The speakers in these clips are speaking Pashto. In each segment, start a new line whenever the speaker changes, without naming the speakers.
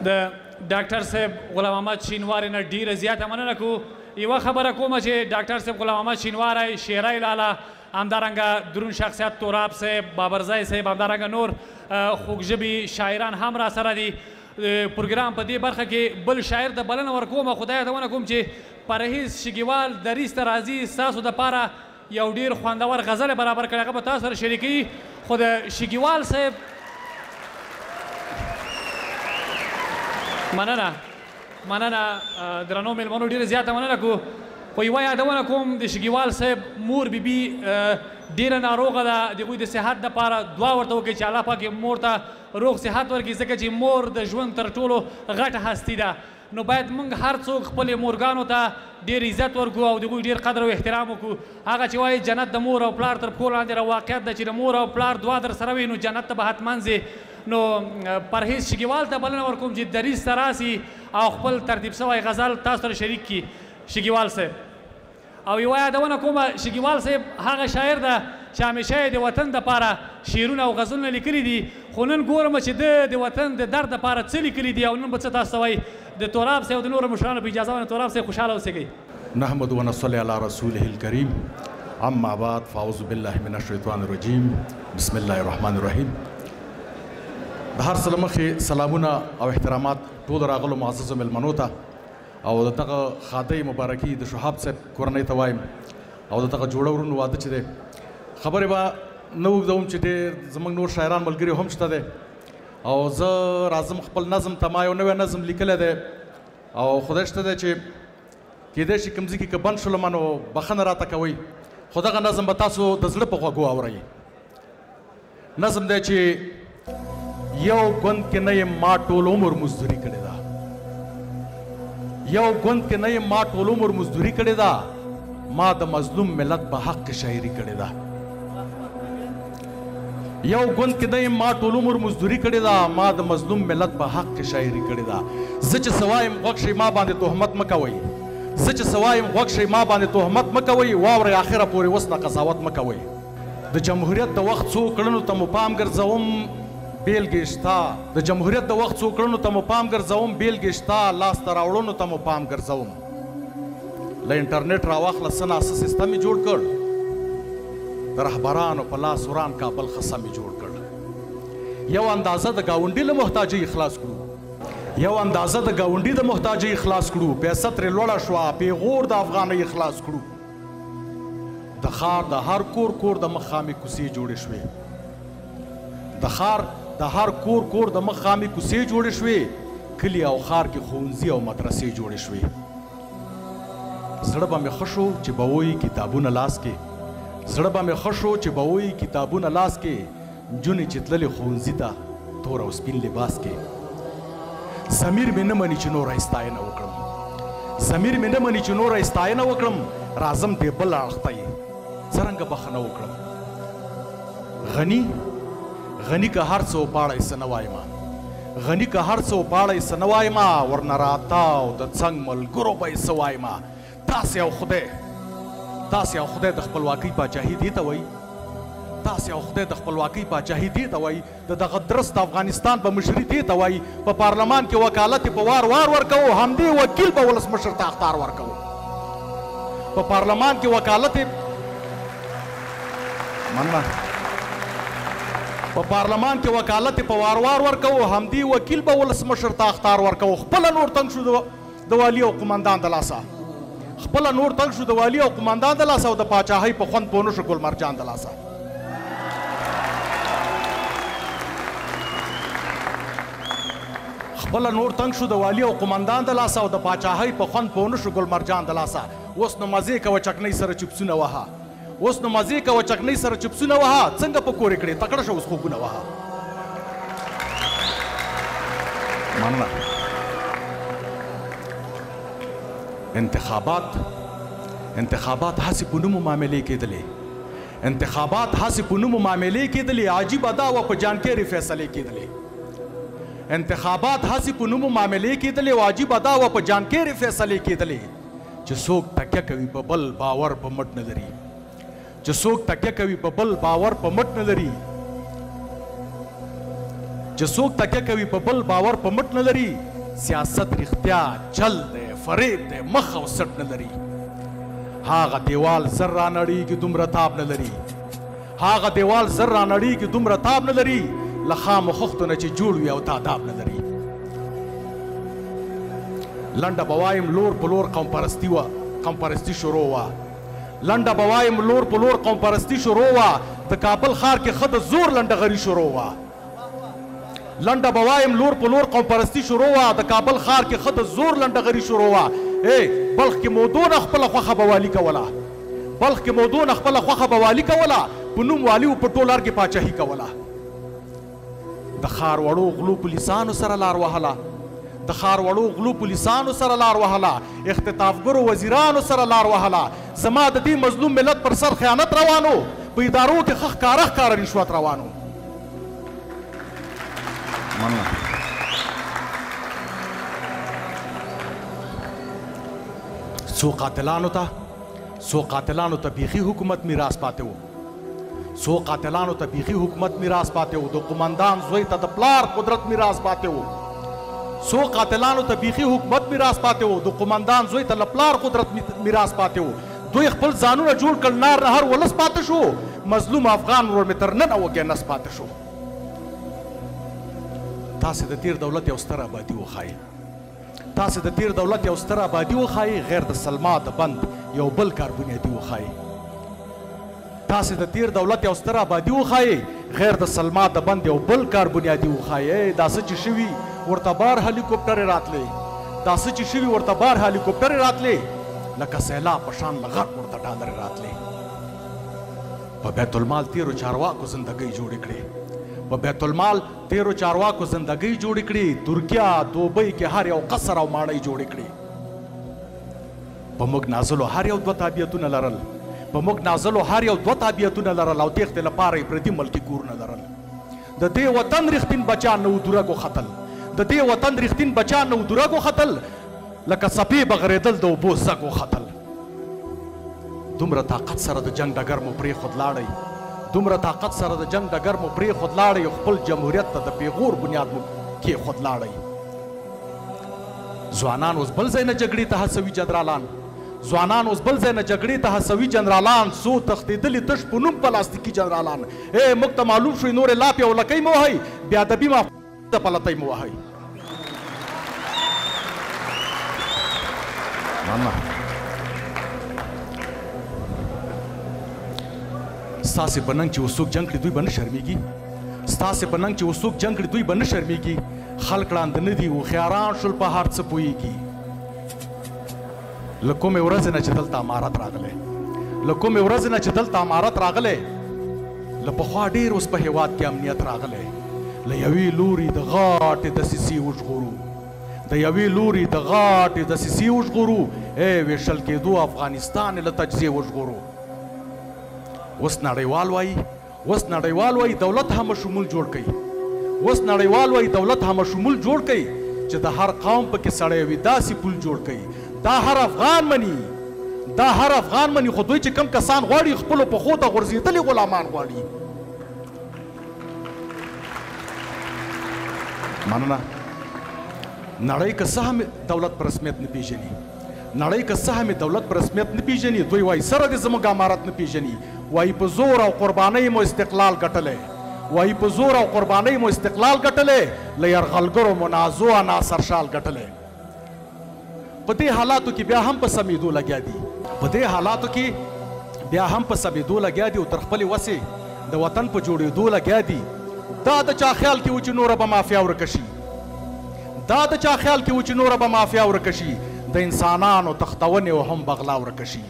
د ډاکټر صاحب غلام محمد شینواری نه ډیره زیاته مننه کوو. یوه خبره کومه چې ډاکټر صاحب غلام محمد شینواری، شیرای لالا، همدارنګه درون شخصیت توراب صاحب، بابرزی صاحب، همدارنګه نور خوږژبي شاعران هم را سره دي. پروګرام په دې برخه کې بل شاعر ته بلنه ورکوم، خدای یادونه کوم چې پرهیز شګیوال دریځ ته راځي ستاسو دپاره یو ډېر خوندور غزل برابر کړی، هغه به تاسو سره شریکوي. خو د شګیوال صاحب مننه درنو مېلمنو، ډېره زیاته مننه کوو. خو یوه یادونه کوم، د شګیوال صاحب مور بیبي ډېره ناروغه ده، د هغوی د صحت دپاره دعا ورته وکړئ چې الله پاک مور ته روغ صحت ورکړي، ځکه چې مور د ژوند تر ټولو غټه هستي ده. نو باید موږ هر څوک خپلې مورګانو ته ډېر عزت ورکړو او د هغوی ډېر قدر او احترام وکړو. هغه چې وایي جنت د مور او پلار تر پښو لاندې واقعیت ده چې د مور او پلار دعا در سره وي نو جنت ته به حتما ځې. نو پرهیز شګیوال ته بلنه ورکوم چې دریځ ته راسي او خپل ترتیب سوی غزل تاسو سره شریک کړي. شګیوال صاحب او یوه یادونه کومه، شګیوال صاحب هغه شاعر ده چې همیشه یې د وطن دپاره شعرونه او غزلونه لیکلي دي، خو نن ګورم چې ده د وطن د درد دپاره څه لیکلي دي او نن به څه تاسو ته وایي. د توراب صاحب او د نورو مشرانو په اجازه باندې توراب صاحب خوشحاله اوسئ.
نحمد ونصلي على رسوله الكريم، اما بعد فاعوذ بالله من الشیطان الرجیم، بسم الله الرحمن الرحیم. د هر څه له مخې سلامونه او احترامات ټولو راغلو معززو مېلمنو ته او د دغه ښادۍ مبارکي د شهاب صاحب کورنۍ ته وایم او د دغه جوړه ورونو واده چې دی. خبرې به نه اوږدوم چې ډېر زموږ نور شاعران ملګري هم شته دی او زه راځم خپل نظم ته. ما یو نوی نظم لیکلی دی او خدای شته دی چې کیدای شي کوم ځای کې که بند شولم نو بخښنه راته کوئ، خو دغه نظم به تاسو د زړه په غوږو اورئ. نظم دی چې یو ګوند کې نه یم ما ټول عمر مزدوري کړې ده، یو ګوند کې نه یم ما ټول عمر مزدوري کړې ده، ما د مظلوم ملت په حق کې شاعري کړې ده. یو ګوند کې نه یم ما ټول عمر مزدوري کړې ده، ما د مظلوم ملت په حق کې شاعري کړې ده. زه چې څه وایم غوږ شئ ما باندې تهمت مه کوئ، زه چې څه وایم غوږ شئ ما باندې تهمت مه کوئ، واورئ اخره پورې اوس نه قضاوت مه کوئ. د جمهوریت د وخت څو کړنو ته مو پام ګرځوم بیلګې شته، د جمهوریت د وخت څو کړنو ته مو پام ګرځوم بیلګې شته، لاسته راوړنو ته مو پام ګرځوم. له انټرنیټ راواخله څه ناسه سیستم یې جوړ کړ، د رهبرانو په لاس وران کابل خصم یې جوړ کړ. یو اندازه د ګاونډي له محتاجۍ خلاص کړو، یو اندازه د ګاونډي د محتاجۍ خلاص کړو، پیسه ترې لوړه شوه پیغور د افغانۍ خلاص کړو. د ښار د هر کور د مخامې کوڅې جوړې شوې، د ښار د هر کور د مخامې کوڅې جوړې شوې، کلي او ښار کې ښوونځي او مدرسې جوړې شوې. زړه به مې ښه شو چې به وایي کتابونه لاس کې، زړه به مې ښه شو چې به وایي کتابونه لاس کې، نجونې چې تللې ښوونځي ته تور او سپین لباس کې. ضمیر مې نه مني چې نوره یې ستاینه وکړم، ضمیر مې نه مني چې نوره یې ستاینه وکړم، راځم دې بل اړخ ته یې څرنګه بخښنه وکړم. غني که هر څه وپاړی څه نه وایمه، غني که هر څه وپاړی څه نه وایمه، ورنه راتاو د څنګ ملګرو به یې څه وایمه. تاسې او خدای د خپلواکۍ پاچاهي دې ته وایي، تاسې او خدای د خپلواکۍ پاچاهي دې ته وایي، د دغه درست افغانستان په مشري دې ته وایي. په پارلمان کې وکالت په وار ورکوو، همدې وکیل به ولسمشر ته اخطار ورکوو. په پارلمان کې وکالت په پارلمان کې وکالت په وار ورکوو، همدې وکیل به ولسمشر ته اخطار ورکوو. خپله نور تنګ شو د والي او قمندان د لاسه، خپله نور تنګ شو د والي او قمندان د لاسه او د پاچاهۍ په خوند پوه نه شو ګلمرجان د لاسه. خپله نور تنګ شو د والي او قمندان د لاسه او د پاچاهۍ په خوند پوه نه شو ګلمرجان د لاسه. اوس نو مزې کوه چکنۍ سره چپسونه وهه، اوس نو مزې کوه چکنۍ سره چپسونه وهه، څنګه په کورې کړې تکړه شه اوس خوبونه وهه. مننه. انتخابات هسې په نومو معاملې کېدلې، انتخابات هسې په نومو معاملې کېدلې، عجیبه دا وه په جانکېرې فیصلې کېدلې. انتخابات هسې په نومو معاملې کېدلې او عجیبه دا وه په جانکېرې فیصلې کېدلې، چې څوک تکیه کوي په بل باور په مټ نه لري، چې څوک تکیه کوي په بل باور په مټ نه لري، چې څوک تکیه کوي په بل باور په مټ نه لري. سیاست رښتیا چل دی فریب دی مخ او سټ نه لري هاغه دیوال زر رانړېږي دومره تاب نه لري هاغه دیوال زر رانړېږي دومره تاب نه لري له خامو خښتو نه چې جوړ وي او تاداب نه لري لنډه به وایم لور په لور قوم پرستي شروع وه لنډه به وایم لور په لور قوم پرستي شروع وه د کابل ښار کې ښه د زور لنډهغري شروع وه لنډه به وایم لور په لور قوم پرستي شروع وه د کابل ښار کې ښه د زور لنډهغري شروع وه بلخ کې مودونه خپله خوښه به والي کوله بلخ کې مودونه خپله خوښه به والي کوله په نوم والي و په ټول ارګ کې پاچاهي کوله د ښار وړو غلو پولیسانو سره لار وهله د ښار وړو غلو پولیسانو سره لار وهله اختطافګرو وزیرانو سره لار وهله زما د دې مظلوم ملت پر سر خیانت روانو په ادارو کې ښه ښکاره رشوت روانو څو قاتلانو ته بیخي حکومت میراث پاتې و څو قاتلانو ته بیخي حکومت میراث پاتې و د قمندان زوی ته د پلار قدرت میراث پاتې و څو قاتلانو ته بیخي حکومت میراث پاتې و د قمندان زوی ته له پلار قدرت میراث پاتې و دوی خپل ځانونه جوړ کړل نار نهر ولس پاتې شو مظلوم افغان ورور مې تر ننه وږی نس پاتې شو تاسې د تیر دولت یو ستر آبادي وښایي تاسې د تیر دولت یو ستر آبادي وښایي غیر د سلما د بند یو بل کار بنیادي وښایي تاسې د تیر دولت یو ستر آبادي وښایي غیر د سلما د بند یو بل کار بنیادي وښایي دا څه چې شوي ورته بار هلیکوپټرې راتلې دا څه چې شوي ورته بار هلیکوپټرې راتلې لکه سیلاب په شان له غټ ورته ډالرې راتلې په بیت المال تیرو چارواکو زندګۍ جوړې کړې په بیت المال تیرو چارواکو زندګۍ جوړې کړې ترکیه دوبۍ کې هر یو قصر او ماڼۍ جوړې کړې په موږ نازلو هر یو دوه تابعیتونه لرل په موږ نازلو هر یو دوه تابعیتونه لرل او تېښتې لپاره یې پردي ملکي کورونه لرل د دې وطن رښتین بچیان نه و درګو ختل د دې وطن رښتین بچیان نه و درګو ختل لکه څپې بغرېدل د اوبو سږو ختل دومره طاقت سره د جنګ ډګر مو پرېښود لاړئ دومره طاقت سره د جنګ ډګر مو پرېښود لاړئ خپل جمهوریت ته د پیغور بنیاد مو کېښود لاړئ ځوانان اوس بل ځای نه جګړې ته هڅوي جنرالان ځوانان اوس بل ځای نه جګړې ته هڅوي جنرالان څو تښتېدلي تش په نوم پلاستیکي جنرالان موږ ته معلوم شوي نورې لاپې او لکۍ مو وهئ بېادبي ما د پلتۍ مو وهئ ستاسې په ننګ چې اوس څوک جنګ کړي دوی به نه شرمېږي ستاسې په ننګ چې اوس څوک جنګ کړي دوی به نه شرمېږي خلک ړانده نه دي هوښیاران شول په هر څه پوهېږي له کومې ورځې نه چې دلته امارت راغلی له کومې ورځې نه چې دلته امارت راغلی له پخوا ډېر اوس په هېواد کې امنیت راغلی له یوې لوري د غاټې دسیسې وژغورو د یوې لوري د غاټې دسیسې وژغورو ویشل کېدو افغانستان له تجزیې وژغورو اوس نړیوال وایي دولت هم شمول جوړ کوي اوس نړیوال وایي دولت هم شمول جوړ کوي چې د هر قوم پکې سړی وي داسې پول جوړ کوي دا هر افغان مني خو دوی چې کم کسان غواړي خپلو پښو ته غورځېدلي غلامان غواړي مننه نړۍ که څه هم دولت په رسمیت نه پیژني دوی وایي سره دې زموږ امارت نه پیژني وایي په زور او قربانۍ مو استقلال ګټلی له یرغلګرو منازو ناصر شال ګټلی په دې حالاتو کې بیا هم په سمېدو لګیا دي او تر خپلې وسې د وطن په جوړېدو لګیا دي دا د چا خیال کې و چې نوره به مافیا ورکه شي د انسانانو تختونې او هم بغلا ورکه شي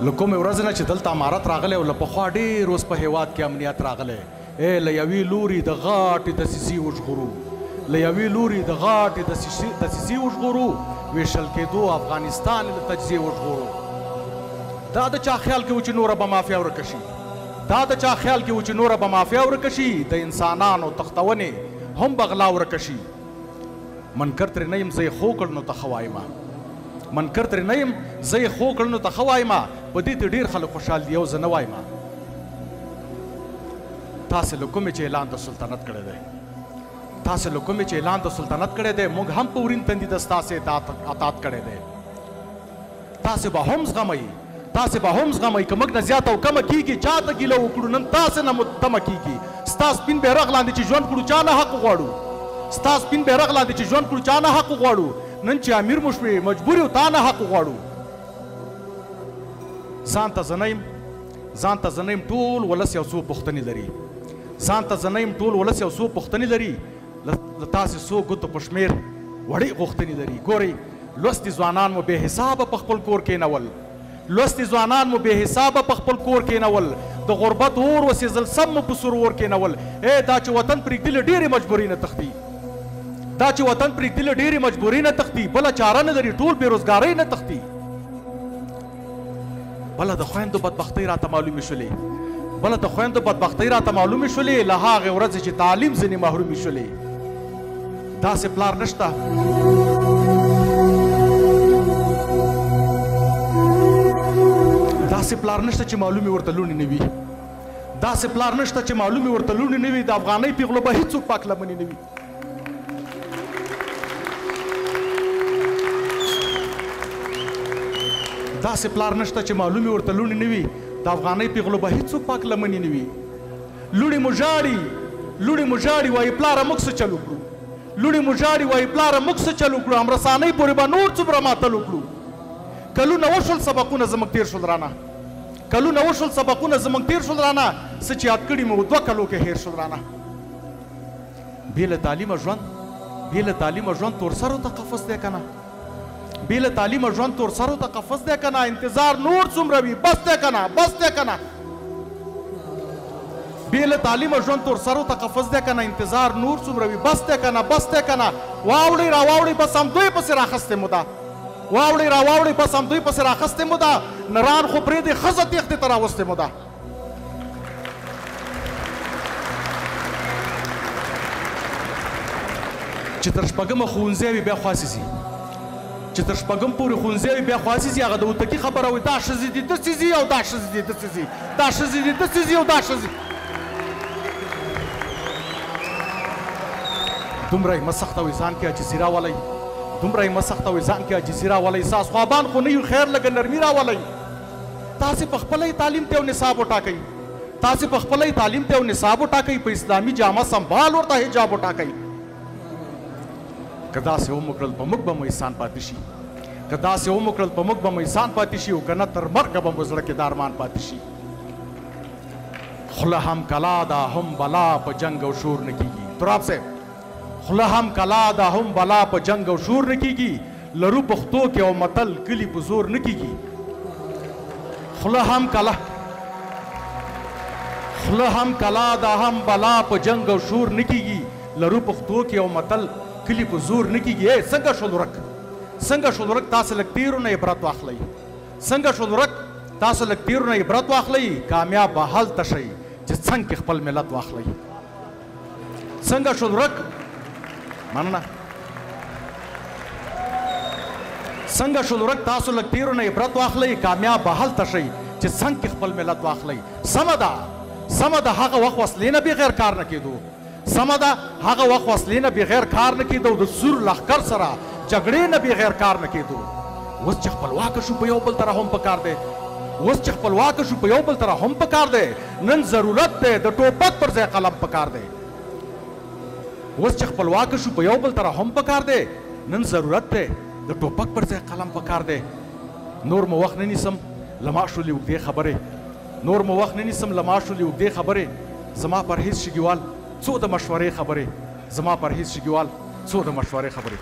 له کومې ورځې نه چې دلته امارت راغلی او له پخوا ډېر اوس په هېواد کې امنیت راغلی له یوې لوري د غاټې دسیسې وژغورو ویشل کېدو افغانستان له تجزیې وژغورو دا د چا خیال کې و چې نوره به مافیا ورکه شي د انسانانو تختونې هم بغلا ورکه شي منکر ترې نه یم زه یې خو کړ نو ته ښه وایمه په دې ته ډېر خلک خوشحال دي او زه نه وایم تاسې له کومې چې اعلان د سلطنت کړی دی تاسې له کومې چې اعلان د سلطنت کړی دی موږ هم په ورین تندي د ستاسې اطاعت کړی دی. تاسې به هم زغمئ، تاسې به هم زغمئ که موږ نه زیاته او کمه کېږي چا ته ګیله وکړو نن تاسې نه مو تمه کېږي. ستا سپین بیرغ لاندې چې ژوند کړو چا نه حق غواړو، ستا سپین بیرغ لاندې چې ژوند کړو چا نه حق غواړو. نن چې امیر مو شوې مجبور یو تا نه حق غواړو. ځان ته زنیم، ځان ته زنیم ټول ولس یو څو پوښتنې لري، ځان ته زنیم ټول ولس یو څو پوښتنې لري، له تاسې څو ګوتو په شمېر وړې غوښتنې لري. ګورئ لوستي ځوانان مو بې حسابه په خپل کور کېنول، لوستي ځوانان مو بې حسابه په خپل کور کېنول، د غربت اور وسېزل سم مو په سرور کېنول. دا چې وطن پرېږدي له ډېرې مجبورۍ نه تښتي، دا چې وطن پرېږدي له ډېرې مجبورۍ نه تښتي، بله چاره نه لري، ټول بېروزګارۍ نه تښتي. بله د خویندو بدبختۍ راته معلومې شولې، بله د خویندو بدبختۍ راته معلومې شولې له هغې ورځې چې تعلیم ځینې محرومې شولې. داسې پلار نشته داسې پلار نشته چې معلومې ورته لوڼې نه وي، داسې پلار نشته چې معلومې ورته لوڼې نه وي. د افغانۍ پیغلو به هېڅوک پاک لمنې نه وي. داسې پلار نشته چې معلومې ورته لوڼې نه وي. د افغانۍ پیغلو به هېڅوک پاک لمنې نه وي. لوڼې مو ژاړي، لوڼې مو ژاړي وایي پلاره موږ څه چل وکړو، لوڼې مو ژاړي وایي پلاره موږ څه چل وکړو، امرسانۍ پورې به نور څومره ماتل وکړو. کلونه وشول سبقونه زموږ تېر شول رانه، کلونه وشول سبقونه زموږ تېر شول رانه، څه چې یاد کړي مو 2 کلو کې هېر شول رانه. بې له تعلیمه ژوند، بې له تعلیمه ژوند تورسرو ته قفس دی که نه، بې له تعلیمه ژوند تورسرو ته قفس دی که نه. انتظار نور څومره وي بس دی که نه، بس دی که نه. بې له تعلیمه ژوند تورسرو ته قفس دی که نه، انتظار نور څومره وي بس دی که نه، بس دی که نه. واوړئ راواوړئ بس همدوی پسې راخستې مو ده، واوړئ راواوړئ بس همدوی پسې راخستې مو ده. نران خو پرېږدئ ښځه تېښتې ته راوستې مو ده. چې تر شپږمه ښوونځی وي بیا خواصې ځي، چې تر شپږم پورې ښوونځی وي بیا خواصې ځي. هغه د اوتکي خبره وایي دا ښځې دي داسې ځي او دا ښځې دي داسې ځي، دا ښځې دي داسې ځي او دا ښځې. دومره یې مه سختوئ ځان کې عاجزي راولئ، دومره یې مه سختوئ ځان کې عاجزي راولئ. ساس خوابان خو نه یو خیر لږه نرمي راولئ. تاسې په خپله یې تعلیم ته یو نصاب وټاکئ، تاسې په خپله یې تعلیم ته یو نصاب وټاکئ، په اسلامي جامه سنبال ورته حجاب وټاکئ. که داسې وموکړل په موږ به مو احسان پاتې شي، که داسې وموکړل په موږ به مو احسان پاتې شي، او که نه تر مرګه به مو زړه کې د ارمان پاتې شي. خوله هم کلا ده هم بلا په جنګ او شور نه کېږي. تراب صاحب خوله هم کلا ده هم بلا په جنګ او شور نه کېږي، لرو پښتو کې او متل کلي په زور نه کېږي. خوله هم کلا، خوله هم کلا ده هم بلا په جنګ او شور نه کېږي، لرو پښتو کې او متل کلي په زور نه کېږي. څنګه شول ورک، څنګه شول ورک. تاسو لږ تېرو نه عبرت واخلئ، څنګه شول ورک. تاسو لږ تېرو نه عبرت واخلئ، کامیاب به هلته شئ چې څنګ کې خپل ملت واخلئ. څنګه شول ورک. مننه. څنګه شول ورک. تاسو لږ تېرو نه عبرت واخلئ، کامیاب به هلته شئ چې څنګ کې خپل ملت واخلئ. سمه ده، سمه ده. هغه وخت وسلې نه بغیر کار نه کېدو، سمه ده. هغه وخت وسلې نه بغیر کار نه کېدو، د سور لښکر سره جګړې نه بغیر کار نه کېدو. اوس چې خپلواکه شو په یو بل طرح هم پکار دی، اوس چې خپلواکه شو په یو بل طرح هم پکار دی. نن ضرورت دی د ټوپک پر ځای قلم پکار دی. اوس چې خپلواکه شو په یو بل طرح هم پکار دی، نن ضرورت دی د ټوپک پر ځای قلم پکار دی. نور مو وخت نه نیسم له ما شولې اوږدې خبرې، نور مو وخت نه نیسم له ما شولې اوږدې خبرې. زما پرهیز شګیوال څو د مشورې خبرې، زما پرهیز شګیوال څو د مشورې خبرې.